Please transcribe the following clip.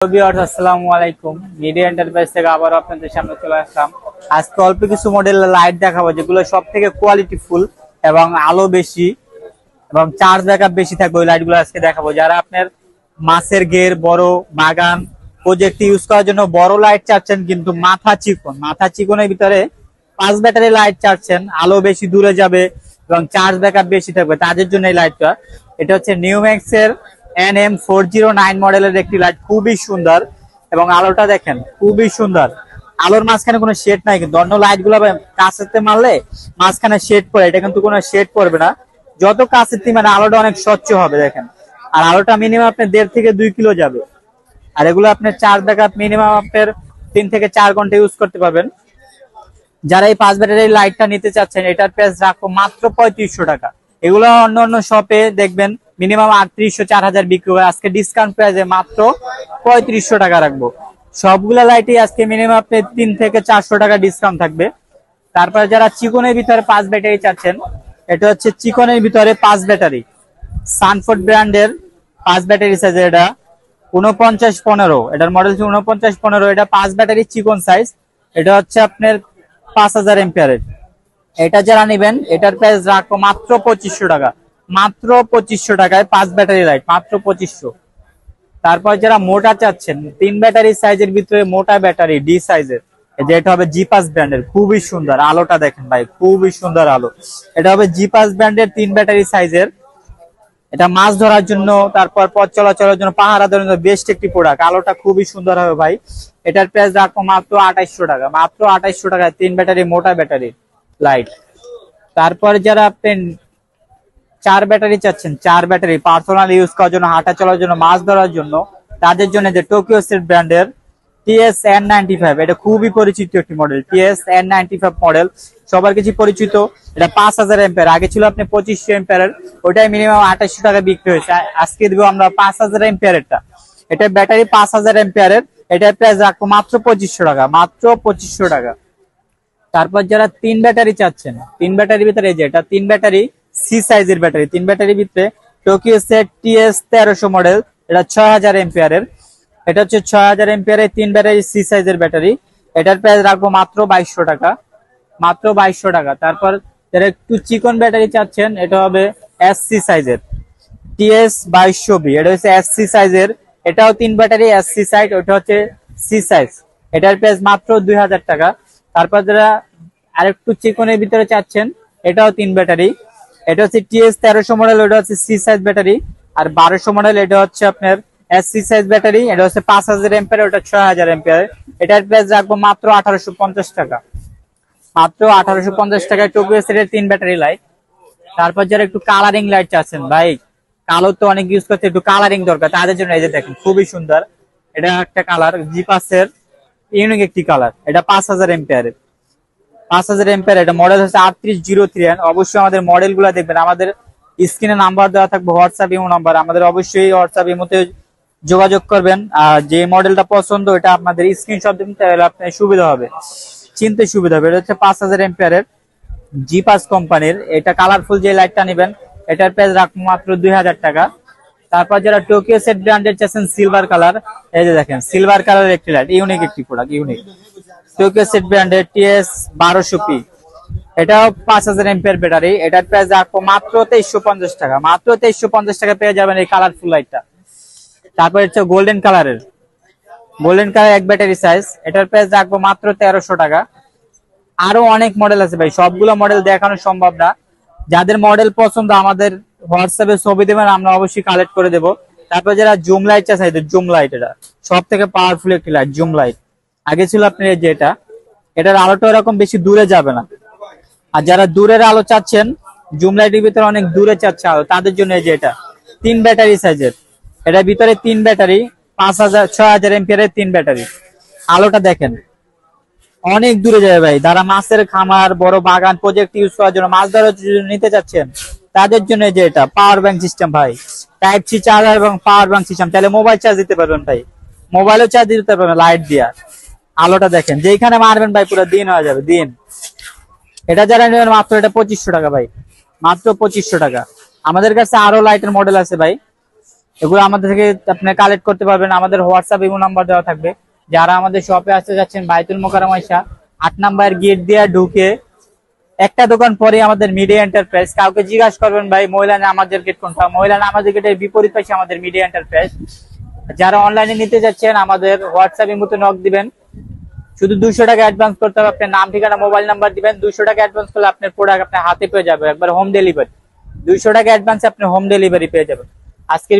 আসসালামু আলাইকুম। Media enterprise থেকে আবার আপনাদের সামনে চলে আসলাম। আজকে অল্প কিছু মডেলের লাইট দেখাবো যেগুলো সব থেকে কোয়ালিটি ফুল এবং আলো বেশি এবং চার্জ ব্যাকআপ বেশি থাকবে। ওই লাইট গুলো আজকে দেখাবো। যারা আপনার মাছের ঘের, বড় বাগান প্রজেক্ট ইউজ করার জন্য বড় লাইট চাচ্ছেন কিন্তু মাথা চিকনের ভিতরে 5 ব্যাটারি লাইট চাচ্ছেন, আলো বেশি দূরে যাবে এবং চার্জ ব্যাকআপ বেশি থাকবে, তাদের জন্য এই লাইটটা। এটা হচ্ছে নিউম্যাক্স এর NM409 মডেলের একটি লাইট, খুবই সুন্দর এবং আলোটা দেখেন খুবই সুন্দর। আলোর মাঝখানে কোনো শেড নাই, কিন্তু অন্য লাইট গুলো কাছেতে মারলে মাঝখানে শেড পড়ে, এটা কিন্তু কোনো শেড পড়বে না। যত কাছেতে মানে আলোটা অনেক স্বচ্ছ হবে দেখেন। আর আলোটা মিনিমাম আপনার 1.5 থেকে 2 কিলো যাবে। আর এগুলো আপনার চার্জ ব্যাকআপ মিনিমাম আপনার 3 থেকে 4 ঘন্টা ইউজ করতে পারবেন। যারা এই 5 ব্যাটারির লাইটটা নিতে চাচ্ছেন, এটার প্রাইস রাখবো মাত্র 3500 টাকা। এগুলো অন্য অন্য শপে দেখবেন মিনিমাম 3800-4000 বিক্রি হয়, আজকে ডিসকাউন্ট প্রাইসে মাত্র 3500 টাকা রাখবো। সবগুলা লাইটই আজকে মিনিমাম আপনি 3 থেকে 400 টাকা ডিসকাউন্ট থাকবে। তারপর যারা চিকনের ভিতরে 5 ব্যাটারি চাচ্ছেন, এটা হচ্ছে চিকনের ভিতরে 5 ব্যাটারি, সানফোর্ড ব্র্যান্ডের 5 ব্যাটারি সাইজের। এটা 4915, এটার মডেল হচ্ছে 4915। এটা 5 ব্যাটারি চিকন সাইজ। এটা হচ্ছে আপনার 5000 এম্পিয়ারের। এটা যারা নেবেন এটার প্রাইস রাখবো মাত্র 2500 টাকা। মাত্র 2500 টাকায় 5 ব্যাটারি লাইট, মাত্র 2500। তারপর যারা মোটা চাচ্ছেন, 3 ব্যাটারি সাইজের ভিতরে মোটা ব্যাটারি ডি সাইজের, যেটা হবে জিপাস ব্র্যান্ডের, খুবই সুন্দর। আলোটা দেখেন ভাই, খুবই সুন্দর আলো। এটা হবে জিপাস ব্র্যান্ডের 3 ব্যাটারি সাইজের। এটা মাছ ধরার জন্য, তারপর পথ চলাচলের জন্য, পাহারা দেওয়ার জন্য বেস্ট একটি প্রোডাক্ট। আলোটা খুবই সুন্দর হবে ভাই। এটার প্রাইস রাখবো মাত্র 2800 টাকা। মাত্র 2800 টাকায় 3 ব্যাটারি মোটা ব্যাটারি লাইট। তারপরে যারা আপনি 4 ব্যাটারি চাচ্ছেন, 4 ব্যাটারি পার্সোনাল ইউজ করার জন্য, হাঁটা চলার জন্য, মাছ ধরার জন্য, তাদের জন্য যে টোকিও সেট ব্র্যান্ডের TS-N95, এটা খুবই পরিচিত একটি মডেল। TS-N95 মডেল সবার কাছে পরিচিত। এটা 5000 এম্পিয়ার, আগে ছিল আপনি 2500 এম্পিয়ারের, ওটাই মিনিমাম 2800 টাকা বিক্রি হয়েছে। আজকে দিব আমরা 5000 এম্পিয়ারেরটা। এটা ব্যাটারি 5000 এম্পিয়ারের, এটার প্রাইস রাখবো মাত্র 2500 টাকা। মাত্র 2500 টাকা। তারপর যারা 3 ব্যাটারি চাচ্ছেন, 3 ব্যাটারির ভিতরে, যে এটা 3 ব্যাটারি সি সাইজের ব্যাটারি, 3 ব্যাটারির ভিতরে টোকিও সেট TS-1300 মডেল, এটা 6000 এম্পিয়ারের। এটা হচ্ছে 6000 এম্পিয়ারের 3 ব্যাটারি সি সাইজের ব্যাটারি। এটার প্রাইস রাখবো মাত্র 2200 টাকা। মাত্র 2200 টাকা। তারপর যারা একটু চিকন ব্যাটারি চাচ্ছেন, এটা হবে SC সাইজের TS-2200B, এটা হচ্ছে SC সাইজের। এটাও 3 ব্যাটারি SC সাইজ, ওটা হচ্ছে সি সাইজ। এটার প্রাইস মাত্র 2000 টাকা। তারপর যারা আরেকটু চিকনের ভিতরে চাচ্ছেন, এটাও 3 ব্যাটারি, এটা হচ্ছে TS-1300 মডেল, ওটা হচ্ছে সি সাইজ ব্যাটারি। আর 1200 মডেল, এটা হচ্ছে আপনার SC সাইজ ব্যাটারি। এটা হচ্ছে 5000 এম্পিয়ার, ওটা 6000 এম্পিয়ার। এটার প্রাইস রাখবো মাত্র 1850 টাকা। মাত্র 1850 টাকায় টোকিও সেটের 3 ব্যাটারি লাইট। তারপর যারা একটু কালারিং লাইট চাচ্ছেন, ভাই কালো তো অনেক ইউজ করতে, একটু কালারিং দরকার, তাদের জন্য এই যে দেখেন খুবই সুন্দর। এটা একটা কালার, জিপাসের ইউনিক একটি কালার। এটা 5000 এম্পিয়ারের, 5000 এম্পিয়ার। এটা মডেল হচ্ছে 3803। অবশ্যই আমাদের মডেল গুলা দেখবেন, আমাদের স্ক্রিনে নাম্বার দেওয়া থাকবে, হোয়াটসঅ্যাপ ইমো নাম্বার, আমাদের অবশ্যই হোয়াটসঅ্যাপ ইমোতে যোগাযোগ করবেন। আর যে মডেলটা পছন্দ এটা আপনাদের স্ক্রিনশট দিন, তাহলে আপনার সুবিধা হবে, চিনতে সুবিধা হবে। এটা হচ্ছে 5000 এম্পিয়ারের জিপাস কোম্পানির। এটা কালারফুল যে লাইটটা নেবেন, এটার প্রাইস রাখবো মাত্র 2000 টাকা। তারপর যারা টোকিও সেট ব্র্যান্ডের চাচ্ছেন সিলভার কালার, এই যে দেখেন সিলভার কালারের একটি লাইট, ইউনিক একটি প্রোডাক্ট, ইউনিক। টোকিও সেট ব্র্যান্ডের TS-1200P, এটাও 5000 এম্পিয়ার ব্যাটারি। এটার প্রাইস রাখবো মাত্র 2350 টাকা। মাত্র 2350 টাকা পেয়ে যাবেন এই কালারফুল লাইটটা। তারপর হচ্ছে গোল্ডেন কালার এক ব্যাটারি সাইজ, এটার প্রাইস রাখবো মাত্র 1300 টাকা। আরো অনেক মডেল আছে ভাই, সবগুলো মডেল দেখানো সম্ভব না। যাদের মডেল পছন্দ আমাদের হোয়াটসঅ্যাপে ছবি দেবেন, আমরা অবশ্যই কালেক্ট করে দেবো। তারপর যারা জুম লাইট চাই, জুম লাইট, এটা সব থেকে পাওয়ারফুল একটি লাইট, জুম লাইট। আগে ছিল আপনার এই যে এটার আলোটা এরকম বেশি দূরে যাবে না। আর যারা দূরের আলো চাচ্ছেন, জুম লাইটের ভিতরে অনেক দূরে চাচ্ছে আলো, তাদের জন্য এই যে এটা 3 ব্যাটারি সাইজের। এটার ভিতরে 3 ব্যাটারি, 6000 এম্পিয়ারের 3 ব্যাটারি। আলোটা দেখেন অনেক দূরে যাবে ভাই। যারা মাছের খামার, বড় বাগান প্রজেক্ট ইউজ করার জন্য, মাছ ধরার জন্য নিতে চাচ্ছেন, তাদের জন্য যে এটা পাওয়ার ব্যাংক সিস্টেম ভাই, টাইপ সি চার্জার এবং পাওয়ার ব্যাংক সিস্টেম। তাহলে মোবাইল চার্জ দিতে পারবেন ভাই, মোবাইলও চার্জ দিতে পারবেন লাইট দিয়া। আলোটা দেখেন, যেখানে মারবেন ভাই পুরো দিন হয়ে যাবে, দিন। এটা যারা নেবেন মাত্র এটা 2500 টাকা ভাই। মাত্র 2500 টাকা। আমাদের কাছে আরো লাইটের মডেল আছে ভাই, এগুলো আমাদের থেকে আপনি কালেক্ট করতে পারবেন। আমাদের হোয়াটসঅ্যাপ ইমো নাম্বার দেওয়া থাকবে। যারা আমাদের শপে আসতে যাচ্ছেন বাইতুল মোকাররম আয়েশা 8 নাম্বার গেট দিয়ে ঢুকে একটা দোকান পরে আমাদের মিডিয়া এন্টারপ্রাইজ। কাউকে জিজ্ঞাসা করবেন ভাই মহিলা নামাজের গেট কোনটা, মহিলা নামাজের গেটের বিপরীত পাশে আমাদের মিডিয়া এন্টারপ্রাইজ। যারা অনলাইনে নিতে যাচ্ছেন আমাদের হোয়াটসঅ্যাপ ইমোতে নক দিবেন। শুধু 200 টাকা অ্যাডভান্স করতে হবে, আপনার নাম ঠিকানা মোবাইল নাম্বার দিবেন। 200 টাকা অ্যাডভান্স করলে আপনার প্রোডাক্ট আপনার হাতে পেয়ে যাবে, একবার হোম ডেলিভারি। 200 টাকা অ্যাডভান্সে আপনি হোম ডেলিভারি পেয়ে যাবেন। আজকের